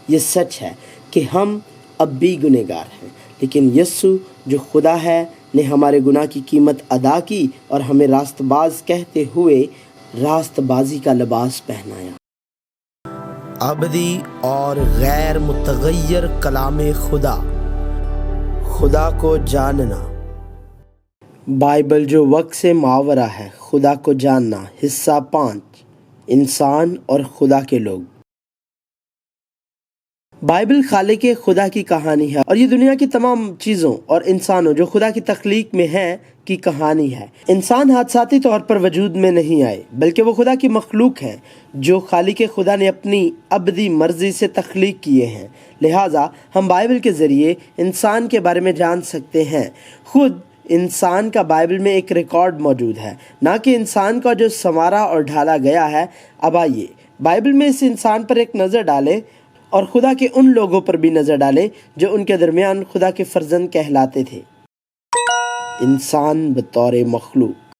یہ سچ ہے کہ ہم اب بھی گنہگار ہیں، لیکن یسوع جو خدا ہے نے ہمارے گناہ کی قیمت ادا کی اور ہمیں راست باز کہتے ہوئے راست بازی کا لباس پہنایا۔ ابدی اور غیر متغیر کلام خدا، خدا کو جاننا۔ بائبل جو وقت سے ماورا ہے، خدا کو جاننا، حصہ 5، انسان اور خدا کے لوگ۔ بائبل خالق خدا کی کہانی ہے اور یہ دنیا کی تمام چیزوں اور انسانوں جو خدا کی تخلیق میں ہیں کی کہانی ہے۔ انسان حادثاتی طور پر وجود میں نہیں آئے، بلکہ وہ خدا کی مخلوق ہیں جو خالق خدا نے اپنی ابدی مرضی سے تخلیق کیے ہیں۔ لہٰذا ہم بائبل کے ذریعے انسان کے بارے میں جان سکتے ہیں۔ خود انسان کا بائبل میں ایک ریکارڈ موجود ہے، نہ کہ انسان کا جو سنوارا اور ڈھالا گیا ہے۔ اب آئیے بائبل میں اس انسان پر ایک نظر ڈالیں اور خدا کے ان لوگوں پر بھی نظر ڈالیں جو ان کے درمیان خدا کے فرزند کہلاتے تھے۔ انسان بطور مخلوق۔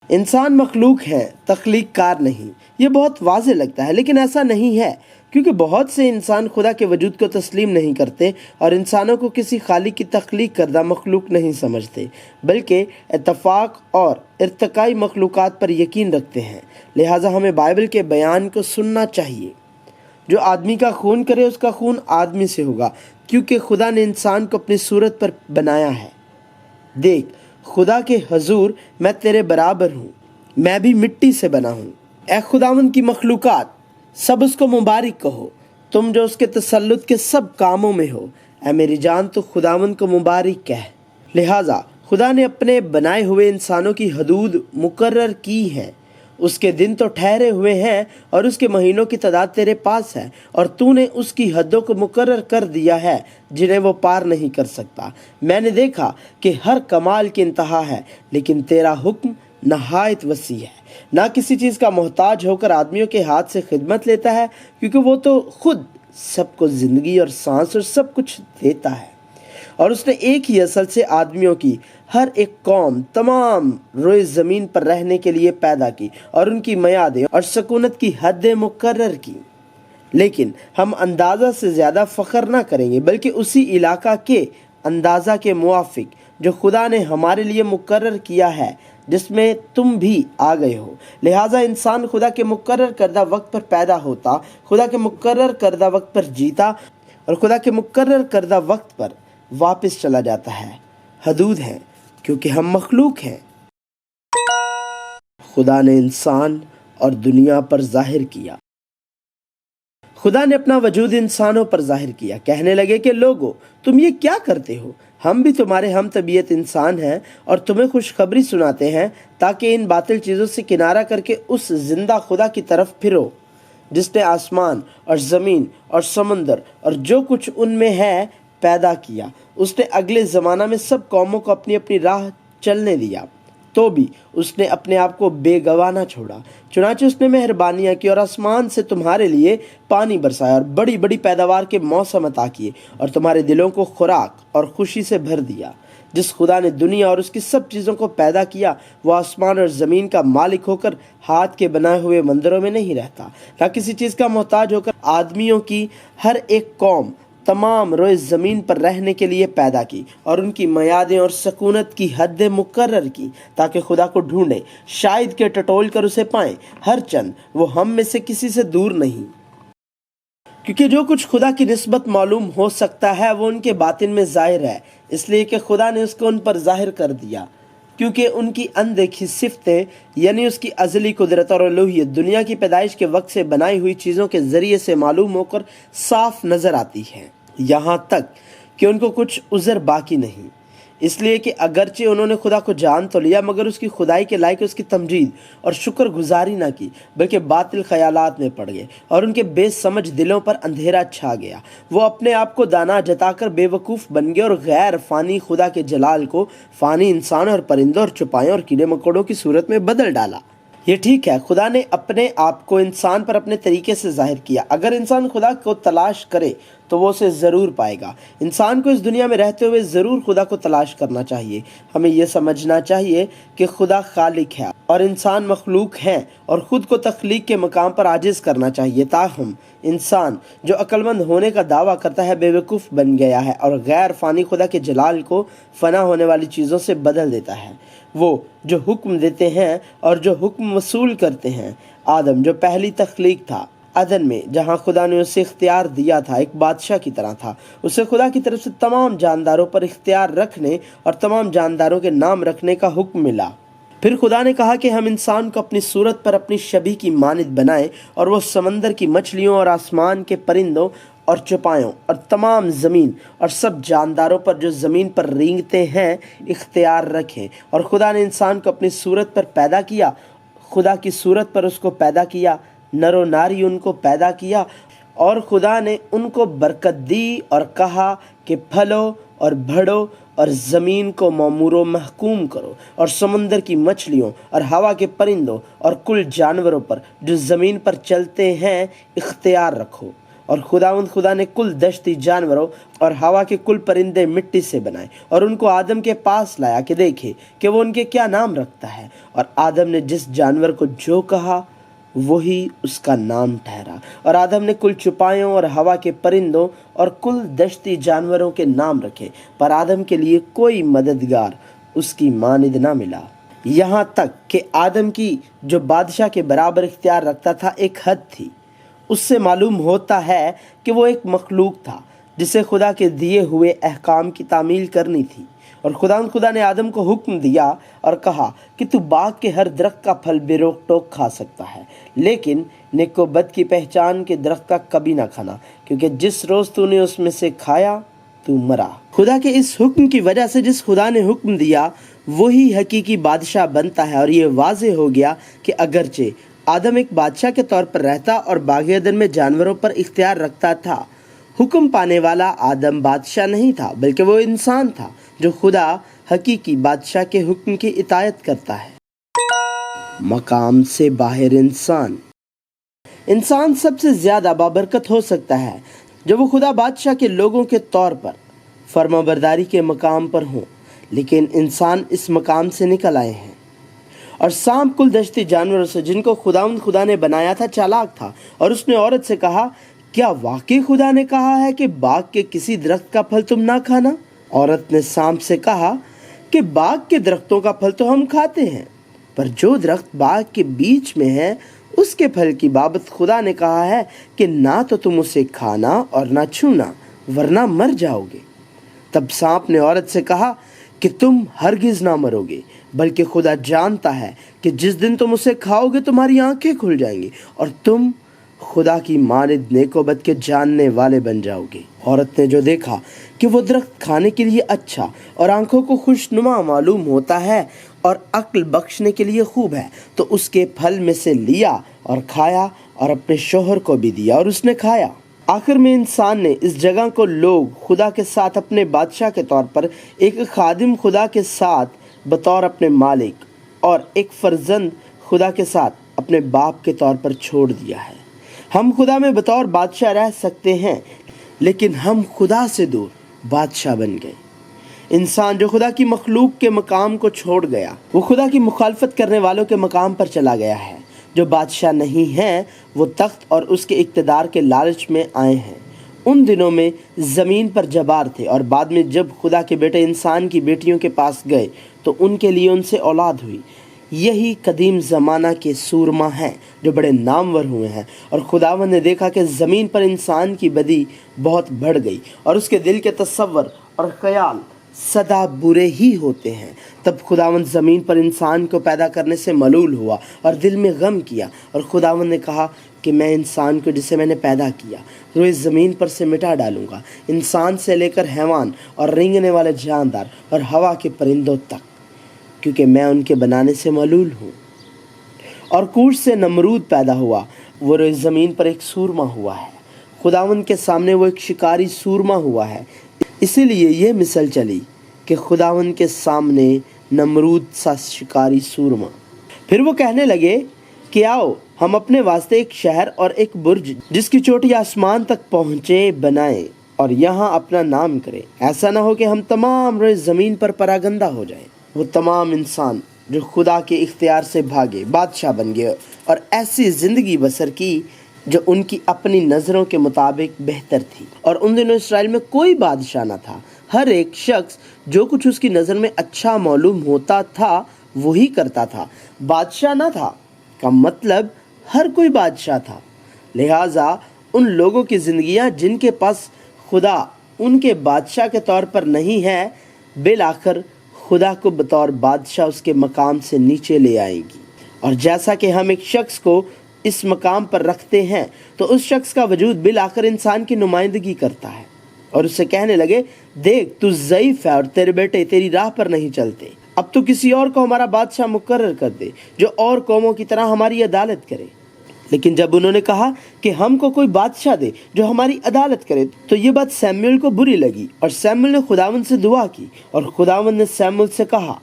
انسان مخلوق ہے، تخلیق کار نہیں۔ یہ بہت واضح لگتا ہے، لیکن ایسا نہیں ہے، کیونکہ بہت سے انسان خدا کے وجود کو تسلیم نہیں کرتے اور انسانوں کو کسی خالق کی تخلیق کردہ مخلوق نہیں سمجھتے، بلکہ اتفاق اور ارتقائی مخلوقات پر یقین رکھتے ہیں۔ لہٰذا ہمیں بائبل کے بیان کو سننا چاہیے۔ جو آدمی کا خون کرے اس کا خون آدمی سے ہوگا، کیونکہ خدا نے انسان کو اپنی صورت پر بنایا ہے۔ دیکھ، خدا کے حضور میں تیرے برابر ہوں، میں بھی مٹی سے بنا ہوں۔ اے خداوند کی مخلوقات، سب اس کو مبارک کہو، تم جو اس کے تسلط کے سب کاموں میں ہو۔ اے میری جان تو خداوند کو مبارک کہہ۔ لہٰذا خدا نے اپنے بنائے ہوئے انسانوں کی حدود مقرر کی ہیں۔ اس کے دن تو ٹھہرے ہوئے ہیں اور اس کے مہینوں کی تعداد تیرے پاس ہے، اور تو نے اس کی حدوں کو مقرر کر دیا ہے جنہیں وہ پار نہیں کر سکتا۔ میں نے دیکھا کہ ہر کمال کی انتہا ہے، لیکن تیرا حکم نہایت وسیع ہے۔ نہ کسی چیز کا محتاج ہو کر آدمیوں کے ہاتھ سے خدمت لیتا ہے، کیونکہ وہ تو خود سب کو زندگی اور سانس اور سب کچھ دیتا ہے۔ اور اس نے ایک ہی اصل سے آدمیوں کی ہر ایک قوم تمام روئے زمین پر رہنے کے لیے پیدا کی اور ان کی میعادیں اور سکونت کی حدیں مقرر کی۔ لیکن ہم اندازہ سے زیادہ فخر نہ کریں گے، بلکہ اسی علاقہ کے اندازہ کے موافق جو خدا نے ہمارے لیے مقرر کیا ہے، جس میں تم بھی آ گئے ہو۔ لہٰذا انسان خدا کے مقرر کردہ وقت پر پیدا ہوتا، خدا کے مقرر کردہ وقت پر جیتا اور خدا کے مقرر کردہ وقت پر واپس چلا جاتا ہے۔ حدود ہیں کیونکہ ہم مخلوق ہیں۔ خدا نے انسان اور دنیا پر ظاہر کیا۔ خدا نے اپنا وجود انسانوں پر ظاہر کیا۔ کہنے لگے کہ لوگو، تم یہ کیا کرتے ہو؟ ہم بھی تمہارے ہم طبیعت انسان ہیں اور تمہیں خوشخبری سناتے ہیں، تاکہ ان باطل چیزوں سے کنارہ کر کے اس زندہ خدا کی طرف پھرو، جس نے آسمان اور زمین اور سمندر اور جو کچھ ان میں ہے پیدا کیا۔ اس نے اگلے زمانہ میں سب قوموں کو اپنی اپنی راہ چلنے دیا، تو بھی اس نے اپنے آپ کو بے گواہ نہ چھوڑا۔ چنانچہ اس نے مہربانیاں کی اور آسمان سے تمہارے لیے پانی برسایا اور بڑی بڑی پیداوار کے موسم عطا کیے اور تمہارے دلوں کو خوراک اور خوشی سے بھر دیا۔ جس خدا نے دنیا اور اس کی سب چیزوں کو پیدا کیا، وہ آسمان اور زمین کا مالک ہو کر ہاتھ کے بنائے ہوئے مندروں میں نہیں رہتا، نہ کسی چیز کا محتاج ہو کر آدمیوں کی ہر ایک قوم تمام روئے زمین پر رہنے کے لیے پیدا کی اور ان کی میعادیں اور سکونت کی حدیں مقرر کی، تاکہ خدا کو ڈھونڈیں، شاید کہ ٹٹول کر اسے پائیں۔ ہر چند وہ ہم میں سے کسی سے دور نہیں، کیونکہ جو کچھ خدا کی نسبت معلوم ہو سکتا ہے وہ ان کے باطن میں ظاہر ہے، اس لیے کہ خدا نے اس کو ان پر ظاہر کر دیا، کیونکہ ان کی اندیکھی صفتیں یعنی اس کی ازلی قدرت اور الوہیت دنیا کی پیدائش کے وقت سے بنائی ہوئی چیزوں کے ذریعے سے معلوم ہو کر صاف نظر آتی ہیں، یہاں تک کہ ان کو کچھ عذر باقی نہیں، اس لیے کہ اگرچہ انہوں نے خدا کو جان تو لیا، مگر اس کی خدائی کے لائق اس کی تمجید اور شکر گزاری نہ کی، بلکہ باطل خیالات میں پڑ گئے اور ان کے بے سمجھ دلوں پر اندھیرا چھا گیا۔ وہ اپنے آپ کو دانا جتا کر بے وقوف بن گئے اور غیر فانی خدا کے جلال کو فانی انسانوں اور پرندوں اور چوپایوں اور کیڑے مکوڑوں کی صورت میں بدل ڈالا۔ یہ ٹھیک ہے، خدا نے اپنے آپ کو انسان پر اپنے طریقے سے ظاہر کیا۔ اگر انسان خدا کو تلاش کرے تو وہ اسے ضرور پائے گا۔ انسان کو اس دنیا میں رہتے ہوئے ضرور خدا کو تلاش کرنا چاہیے۔ ہمیں یہ سمجھنا چاہیے کہ خدا خالق ہے اور انسان مخلوق ہیں اور خود کو تخلیق کے مقام پر عاجز کرنا چاہیے۔ تاہم انسان جو عقل مند ہونے کا دعویٰ کرتا ہے بے وقوف بن گیا ہے اور غیر فانی خدا کے جلال کو فنا ہونے والی چیزوں سے بدل دیتا ہے۔ وہ جو حکم دیتے ہیں اور جو حکم وصول کرتے ہیں۔ آدم جو پہلی تخلیق تھا عدن میں، جہاں خدا نے اسے اختیار دیا تھا، ایک بادشاہ کی طرح تھا۔ اسے خدا کی طرف سے تمام جانداروں پر اختیار رکھنے اور تمام جانداروں کے نام رکھنے کا حکم ملا۔ پھر خدا نے کہا کہ ہم انسان کو اپنی صورت پر اپنی شبیہ کی مانند بنائیں اور وہ سمندر کی مچھلیوں اور آسمان کے پرندوں اور چوپایوں اور تمام زمین اور سب جانداروں پر جو زمین پر رینگتے ہیں اختیار رکھیں۔ اور خدا نے انسان کو اپنی صورت پر پیدا کیا، خدا کی صورت پر اس کو پیدا کیا، نر و ناری ان کو پیدا کیا، اور خدا نے ان کو برکت دی اور کہا کہ پھلو اور بڑھو اور زمین کو معمور و محکوم کرو اور سمندر کی مچھلیوں اور ہوا کے پرندوں اور کل جانوروں پر جو زمین پر چلتے ہیں اختیار رکھو۔ اور خدا نے کل دشتی جانوروں اور ہوا کے کل پرندے مٹی سے بنائے اور ان کو آدم کے پاس لایا کہ دیکھے کہ وہ ان کے کیا نام رکھتا ہے۔ اور آدم نے جس جانور کو جو کہا وہی اس کا نام ٹھہرا۔ اور آدم نے کل چوپایوں اور ہوا کے پرندوں اور کل دشتی جانوروں کے نام رکھے، پر آدم کے لیے کوئی مددگار اس کی مانند نہ ملا، یہاں تک کہ آدم کی جو بادشاہ کے برابر اختیار رکھتا تھا ایک حد تھی۔ اس سے معلوم ہوتا ہے کہ وہ ایک مخلوق تھا جسے خدا کے دیے ہوئے احکام کی تعمیل کرنی تھی۔ اور خدا نے آدم کو حکم دیا اور کہا کہ تو باغ کے ہر درخت کا پھل بے روک ٹوک کھا سکتا ہے، لیکن نیک و بد کی پہچان کے درخت کا کبھی نہ کھانا، کیونکہ جس روز تو نے اس میں سے کھایا تو مرا۔ خدا کے اس حکم کی وجہ سے جس خدا نے حکم دیا وہی حقیقی بادشاہ بنتا ہے، اور یہ واضح ہو گیا کہ اگرچہ آدم ایک بادشاہ کے طور پر رہتا اور باغ عدن میں جانوروں پر اختیار رکھتا تھا، حکم پانے والا آدم بادشاہ نہیں تھا، بلکہ وہ انسان تھا جو خدا حقیقی بادشاہ کے حکم کی اطاعت کرتا ہے۔ مقام سے باہر انسان سب سے زیادہ بابرکت ہو سکتا ہے جب وہ خدا بادشاہ کے لوگوں کے طور پر فرما برداری کے مقام پر ہوں، لیکن انسان اس مقام سے نکل آئے ہیں۔ اور سانپ کل دشتی جانوروں سے جن کو خدا نے بنایا تھا چالاک تھا، اور اس نے عورت سے کہا، کیا واقعی خدا نے کہا ہے کہ باغ کے کسی درخت کا پھل تم نہ کھانا؟ عورت نے سانپ سے کہا کہ باغ کے درختوں کا پھل تو ہم کھاتے ہیں، پر جو درخت باغ کے بیچ میں ہے اس کے پھل کی بابت خدا نے کہا ہے کہ نہ تو تم اسے کھانا اور نہ چھونا، ورنہ مر جاؤ گے۔ تب سانپ نے عورت سے کہا کہ تم ہرگز نہ مرو گے، بلکہ خدا جانتا ہے کہ جس دن تم اسے کھاؤ گے تمہاری آنکھیں کھل جائیں گی اور تم خدا کی مانند نیک و بد کے جاننے والے بن جاؤ گے۔ عورت نے جو دیکھا کہ وہ درخت کھانے کے لیے اچھا اور آنکھوں کو خوشنما معلوم ہوتا ہے اور عقل بخشنے کے لیے خوب ہے، تو اس کے پھل میں سے لیا اور کھایا اور اپنے شوہر کو بھی دیا اور اس نے کھایا۔ آخر میں انسان نے اس جگہ کو لوگ خدا کے ساتھ اپنے بادشاہ کے طور پر، ایک خادم خدا کے ساتھ بطور اپنے مالک، اور ایک فرزند خدا کے ساتھ اپنے باپ کے طور پر چھوڑ دیا ہے۔ ہم خدا میں بطور بادشاہ رہ سکتے ہیں، لیکن ہم خدا سے دور بادشاہ بن گئے۔ انسان جو خدا کی مخلوق کے مقام کو چھوڑ گیا، وہ خدا کی مخالفت کرنے والوں کے مقام پر چلا گیا ہے۔ جو بادشاہ نہیں ہیں وہ تخت اور اس کے اقتدار کے لالچ میں آئے ہیں۔ ان دنوں میں زمین پر جبار تھے، اور بعد میں جب خدا کے بیٹے انسان کی بیٹیوں کے پاس گئے تو ان کے لیے ان سے اولاد ہوئی۔ یہی قدیم زمانہ کے سورما ہیں جو بڑے نامور ہوئے ہیں۔ اور خداوند نے دیکھا کہ زمین پر انسان کی بدی بہت بڑھ گئی، اور اس کے دل کے تصور اور خیال سدا برے ہی ہوتے ہیں۔ تب خداوند زمین پر انسان کو پیدا کرنے سے ملول ہوا اور دل میں غم کیا، اور خداوند نے کہا کہ میں انسان کو جسے میں نے پیدا کیا روئے زمین پر سے مٹا ڈالوں گا، انسان سے لے کر حیوان اور رینگنے والے جاندار اور ہوا کے پرندوں تک، کیونکہ میں ان کے بنانے سے ملول ہوں۔ اور کوش سے نمرود پیدا ہوا، وہ روئے زمین پر ایک سورما ہوا ہے۔ خداوند کے سامنے وہ ایک شکاری سورما ہوا ہے۔ اسی لیے یہ مثل چلی کہ خداوند کے سامنے نمرود سا شکاری سورما۔ پھر وہ کہنے لگے کہ آؤ ہم اپنے واسطے ایک شہر اور ایک برج جس کی چوٹی آسمان تک پہنچے بنائیں، اور یہاں اپنا نام کریں۔ ایسا نہ ہو کہ ہم تمام روئے زمین پر پراگندہ ہو جائیں۔ وہ تمام انسان جو خدا کے اختیار سے بھاگے، بادشاہ بن گئے اور ایسی زندگی بسر کی جو ان کی اپنی نظروں کے مطابق بہتر تھی۔ اور ان دنوں اسرائیل میں کوئی بادشاہ نہ تھا، ہر ایک شخص جو کچھ اس کی نظر میں اچھا معلوم ہوتا تھا وہی کرتا تھا۔ بادشاہ نہ تھا کا مطلب ہر کوئی بادشاہ تھا، لہٰذا ان لوگوں کی زندگیاں جن کے پاس خدا ان کے بادشاہ کے طور پر نہیں ہے، بالآخر خدا کو بطور بادشاہ اس کے مقام سے نیچے لے آئے گی۔ اور جیسا کہ ہم ایک شخص کو اس مقام پر رکھتے ہیں تو اس شخص کا وجود بالآخر انسان کی نمائندگی کرتا ہے اور اس سے کہنے لگے، دیکھ تو ضعیف ہے اور تیرے بیٹے تیری راہ پر نہیں چلتے، اب تو کسی اور کو ہمارا بادشاہ مقرر کر دے جو اور قوموں کی طرح ہماری عدالت کرے۔ لیکن جب انہوں نے کہا کہ ہم کو کوئی بادشاہ دے جو ہماری عدالت کرے، تو یہ بات سیموئیل کو بری لگی اور سیموئیل نے خداوند سے دعا کی اور خداوند نے سیموئیل سے کہا،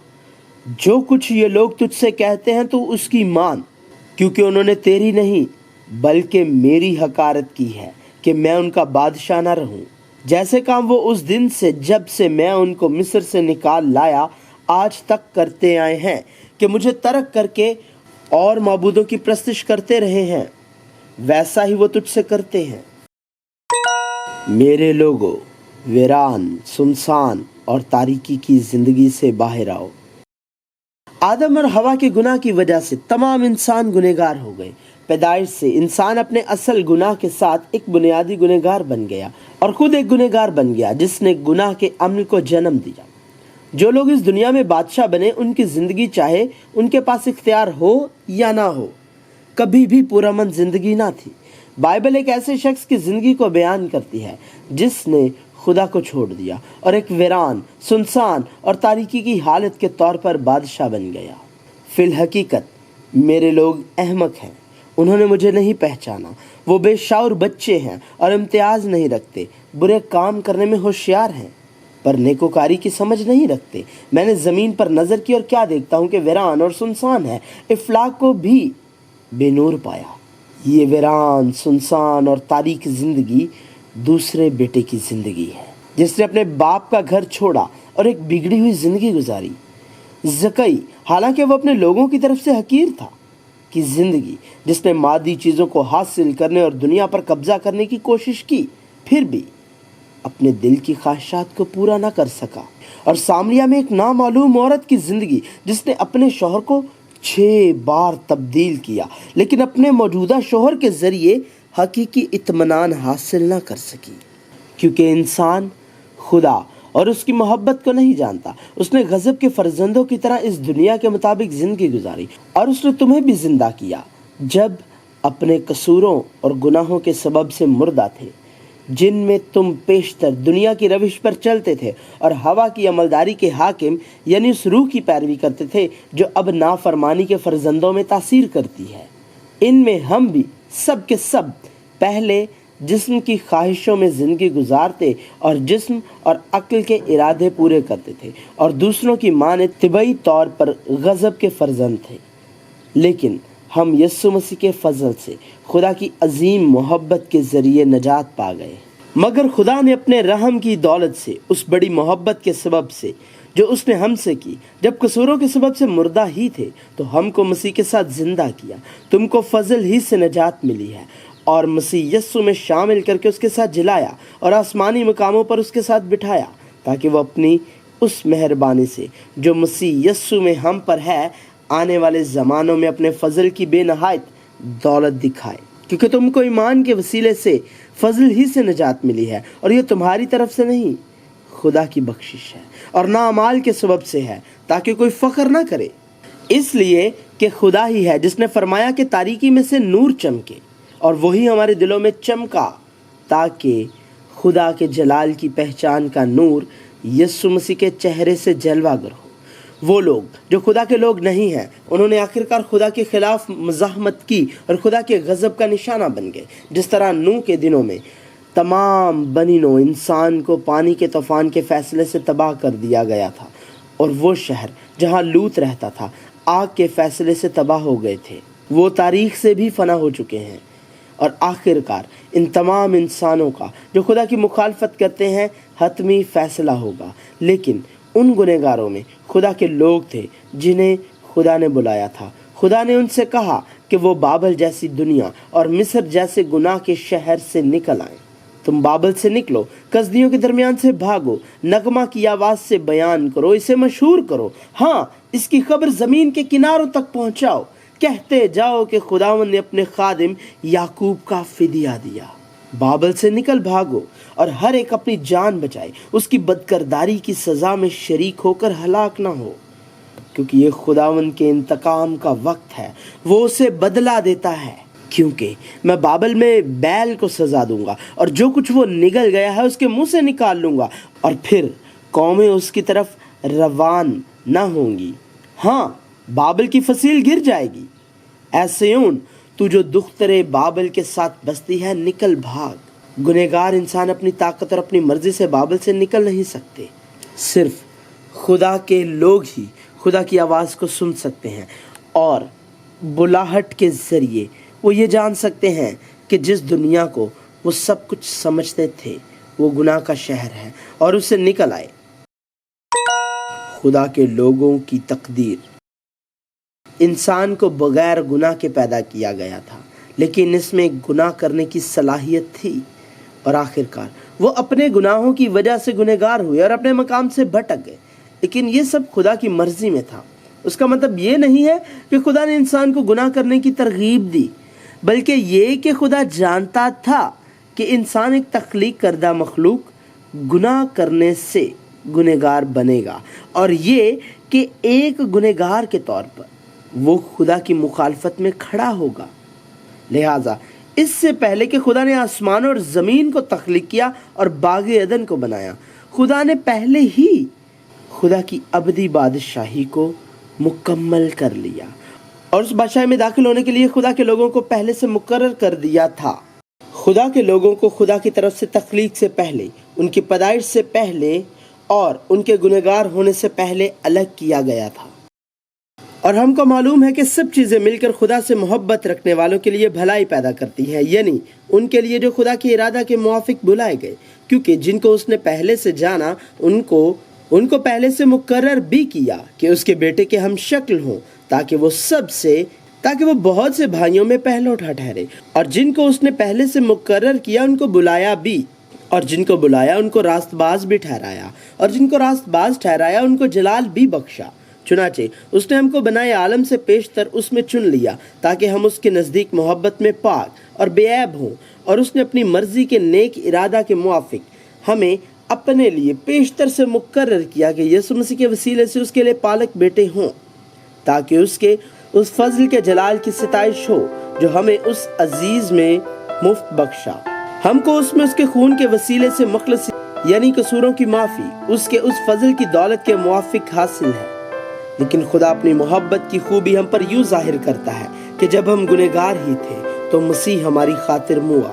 جو کچھ یہ لوگ تجھ سے کہتے ہیں تو اس کی مان، کیونکہ انہوں نے تیری نہیں بلکہ میری حقارت کی ہے کہ میں ان کا بادشاہ نہ رہوں۔ جیسے کام وہ اس دن سے جب سے میں ان کو مصر سے نکال لایا آج تک کرتے آئے ہیں کہ مجھے ترک کر کے اور معبودوں کی پرستش کرتے رہے ہیں، ویسا ہی وہ تجھ سے کرتے ہیں۔ میرے لوگوں، ویران، سنسان اور تاریکی کی زندگی سے باہر آؤ۔ آدم اور حوا کے گناہ کی وجہ سے تمام انسان گنہگار ہو گئے۔ پیدائش سے انسان اپنے اصل گناہ کے ساتھ ایک بنیادی گنہگار بن گیا اور خود ایک گنہگار بن گیا جس نے گناہ کے عمل کو جنم دیا۔ جو لوگ اس دنیا میں بادشاہ بنے، ان کی زندگی چاہے ان کے پاس اختیار ہو یا نہ ہو، کبھی بھی پرامن زندگی نہ تھی۔ بائبل ایک ایسے شخص کی زندگی کو بیان کرتی ہے جس نے خدا کو چھوڑ دیا اور ایک ویران، سنسان اور تاریکی کی حالت کے طور پر بادشاہ بن گیا۔ فی الحقیقت میرے لوگ احمق ہیں، انہوں نے مجھے نہیں پہچانا، وہ بے شعور بچے ہیں اور امتیاز نہیں رکھتے، برے کام کرنے میں ہوشیار ہیں پر نیکوکاری کی سمجھ نہیں رکھتے۔ میں نے زمین پر نظر کی اور کیا دیکھتا ہوں کہ ویران اور سنسان ہے، افلاک کو بھی بے نور پایا۔ یہ ویران، سنسان اور تاریک زندگی دوسرے بیٹے کی زندگی ہے جس نے اپنے باپ کا گھر چھوڑا اور ایک بگڑی ہوئی زندگی گزاری۔ زکئی، حالانکہ وہ اپنے لوگوں کی طرف سے حقیر تھا، کی زندگی جس نے مادی چیزوں کو حاصل کرنے اور دنیا پر قبضہ کرنے کی کوشش کی، پھر بھی اپنے دل کی خواہشات کو پورا نہ کر سکا۔ اور سامریہ میں ایک نامعلوم عورت کی زندگی جس نے اپنے شوہر کو 6 بار تبدیل کیا لیکن اپنے موجودہ شوہر کے ذریعے حقیقی اطمینان حاصل نہ کر سکی، کیونکہ انسان خدا اور اس کی محبت کو نہیں جانتا۔ اس نے غضب کے فرزندوں کی طرح اس دنیا کے مطابق زندگی گزاری اور اس نے تمہیں بھی زندہ کیا جب اپنے قصوروں اور گناہوں کے سبب سے مردہ تھے، جن میں تم پیشتر دنیا کی روش پر چلتے تھے اور ہوا کی عملداری کے حاکم یعنی اس روح کی پیروی کرتے تھے جو اب نافرمانی کے فرزندوں میں تاثیر کرتی ہے۔ ان میں ہم بھی سب کے سب پہلے جسم کی خواہشوں میں زندگی گزارتے اور جسم اور عقل کے ارادے پورے کرتے تھے اور دوسروں کی مانند طبعی طور پر غضب کے فرزند تھے، لیکن ہم یسوع مسیح کے فضل سے خدا کی عظیم محبت کے ذریعے نجات پا گئے۔ مگر خدا نے اپنے رحم کی دولت سے، اس بڑی محبت کے سبب سے جو اس نے ہم سے کی، جب قصوروں کے سبب سے مردہ ہی تھے تو ہم کو مسیح کے ساتھ زندہ کیا۔ تم کو فضل ہی سے نجات ملی ہے اور مسیح یسوع میں شامل کر کے اس کے ساتھ جلایا اور آسمانی مقاموں پر اس کے ساتھ بٹھایا، تاکہ وہ اپنی اس مہربانی سے جو مسیح یسوع میں ہم پر ہے آنے والے زمانوں میں اپنے فضل کی بے نہایت دولت دکھائے۔ کیونکہ تم کو ایمان کے وسیلے سے فضل ہی سے نجات ملی ہے اور یہ تمہاری طرف سے نہیں، خدا کی بخشش ہے اور نہ اعمال کے سبب سے ہے، تاکہ کوئی فخر نہ کرے۔ اس لیے کہ خدا ہی ہے جس نے فرمایا کہ تاریکی میں سے نور چمکے، اور وہی ہمارے دلوں میں چمکا تاکہ خدا کے جلال کی پہچان کا نور یسوع مسیح کے چہرے سے جلوہ گر ہو۔ وہ لوگ جو خدا کے لوگ نہیں ہیں، انہوں نے آخرکار خدا کے خلاف مزاحمت کی اور خدا کے غضب کا نشانہ بن گئے، جس طرح نوح کے دنوں میں تمام بنی نوع انسان کو پانی کے طوفان کے فیصلے سے تباہ کر دیا گیا تھا، اور وہ شہر جہاں لوط رہتا تھا آگ کے فیصلے سے تباہ ہو گئے تھے، وہ تاریخ سے بھی فنا ہو چکے ہیں۔ اور آخرکار ان تمام انسانوں کا جو خدا کی مخالفت کرتے ہیں حتمی فیصلہ ہوگا، لیکن ان گنہگاروں میں خدا کے لوگ تھے جنہیں خدا نے بلایا تھا۔ خدا نے ان سے کہا کہ وہ بابل جیسی دنیا اور مصر جیسے گناہ کے شہر سے نکل آئیں۔ تم بابل سے نکلو، کسدیوں کے درمیان سے بھاگو، نغمہ کی آواز سے بیان کرو، اسے مشہور کرو، ہاں اس کی خبر زمین کے کناروں تک پہنچاؤ، کہتے جاؤ کہ خداوند نے اپنے خادم یعقوب کا فدیہ دیا۔ بابل سے نکل بھاگو اور ہر ایک اپنی جان بچائے، اس کی بدکرداری کی سزا میں شریک ہو کر ہلاک نہ ہو، کیونکہ یہ خداوند کے انتقام کا وقت ہے، وہ اسے بدلہ دیتا ہے۔ کیونکہ میں بابل میں بیل کو سزا دوں گا اور جو کچھ وہ نگل گیا ہے اس کے منہ سے نکال لوں گا، اور پھر قومیں اس کی طرف روان نہ ہوں گی۔ ہاں بابل کی فصیل گر جائے گی۔ اے سیون، تو جو دخترے بابل کے ساتھ بستی ہے، نکل بھاگ۔ گنہگار انسان اپنی طاقت اور اپنی مرضی سے بابل سے نکل نہیں سکتے، صرف خدا کے لوگ ہی خدا کی آواز کو سن سکتے ہیں، اور بلاہٹ کے ذریعے وہ یہ جان سکتے ہیں کہ جس دنیا کو وہ سب کچھ سمجھتے تھے وہ گناہ کا شہر ہے، اور اس سے نکل آئے۔ خدا کے لوگوں کی تقدیر۔ انسان کو بغیر گناہ کے پیدا کیا گیا تھا، لیکن اس میں گناہ کرنے کی صلاحیت تھی، اور آخرکار وہ اپنے گناہوں کی وجہ سے گنہگار ہوئے اور اپنے مقام سے بھٹک گئے۔ لیکن یہ سب خدا کی مرضی میں تھا۔ اس کا مطلب یہ نہیں ہے کہ خدا نے انسان کو گناہ کرنے کی ترغیب دی، بلکہ یہ کہ خدا جانتا تھا کہ انسان ایک تخلیق کردہ مخلوق گناہ کرنے سے گنہگار بنے گا، اور یہ کہ ایک گنہگار کے طور پر وہ خدا کی مخالفت میں کھڑا ہوگا۔ لہٰذا اس سے پہلے کہ خدا نے آسمان اور زمین کو تخلیق کیا اور باغ عدن کو بنایا، خدا نے پہلے ہی خدا کی ابدی بادشاہی کو مکمل کر لیا، اور اس بادشاہی میں داخل ہونے کے لیے خدا کے لوگوں کو پہلے سے مقرر کر دیا تھا۔ خدا کے لوگوں کو خدا کی طرف سے تخلیق سے پہلے، ان کی پیدائش سے پہلے اور ان کے گنہگار ہونے سے پہلے الگ کیا گیا تھا، اور ہم کو معلوم ہے کہ سب چیزیں مل کر خدا سے محبت رکھنے والوں کے لیے بھلائی پیدا کرتی ہیں، یعنی ان کے لیے جو خدا کے ارادہ کے موافق بلائے گئے، کیونکہ جن کو اس نے پہلے سے جانا ان کو پہلے سے مقرر بھی کیا کہ اس کے بیٹے کے ہم شکل ہوں، تاکہ وہ بہت سے بھائیوں میں پہلوٹا ٹھہرے۔ اور جن کو اس نے پہلے سے مقرر کیا ان کو بلایا بھی، اور جن کو بلایا ان کو راست باز بھی ٹھہرایا، اور جن کو راست باز ٹھہرایا ان کو جلال بھی بخشا۔ چنانچہ اس نے ہم کو بنائے عالم سے پیشتر اس میں چن لیا، تاکہ ہم اس کے نزدیک محبت میں پاک اور بے عیب ہوں، اور اس نے اپنی مرضی کے نیک ارادہ کے موافق ہمیں اپنے لیے پیشتر سے مقرر کیا کہ یسوع مسیح کے وسیلے سے اس کے لیے پالک بیٹے ہوں، تاکہ اس فضل کے جلال کی ستائش ہو جو ہمیں اس عزیز میں مفت بخشا۔ ہم کو اس میں اس کے خون کے وسیلے سے مخلص یعنی قصوروں کی معافی اس فضل کی دولت کے موافق حاصل ہے۔ لیکن خدا اپنی محبت کی خوبی ہم پر یوں ظاہر کرتا ہے کہ جب ہم گنہگار ہی تھے تو مسیح ہماری خاطر موا۔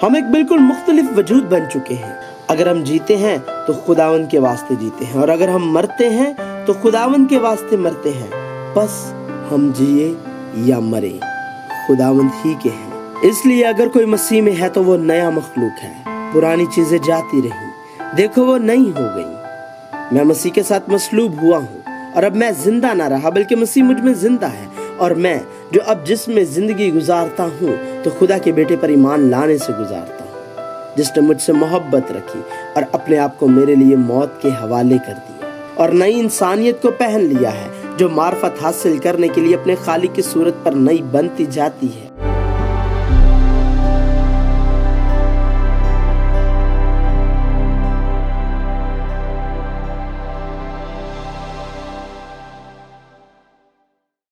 ہم ایک بالکل مختلف وجود بن چکے ہیں۔ اگر ہم جیتے ہیں تو خداوند کے واسطے جیتے ہیں، اور اگر ہم مرتے ہیں تو خداوند کے واسطے مرتے ہیں۔ بس ہم جیے یا مرے خداوند ہی کے ہیں۔ اس لیے اگر کوئی مسیح میں ہے تو وہ نیا مخلوق ہے، پرانی چیزیں جاتی رہیں، دیکھو وہ نئی ہو گئی۔ میں مسیح کے ساتھ مصلوب ہوا ہوں، اور اب میں زندہ نہ رہا بلکہ مسیح مجھ میں زندہ ہے، اور میں جو اب جسم میں زندگی گزارتا ہوں تو خدا کے بیٹے پر ایمان لانے سے گزارتا ہوں، جس نے مجھ سے محبت رکھی اور اپنے آپ کو میرے لیے موت کے حوالے کر دیا، اور نئی انسانیت کو پہن لیا ہے جو معرفت حاصل کرنے کے لیے اپنے خالق کی صورت پر نئی بنتی جاتی ہے۔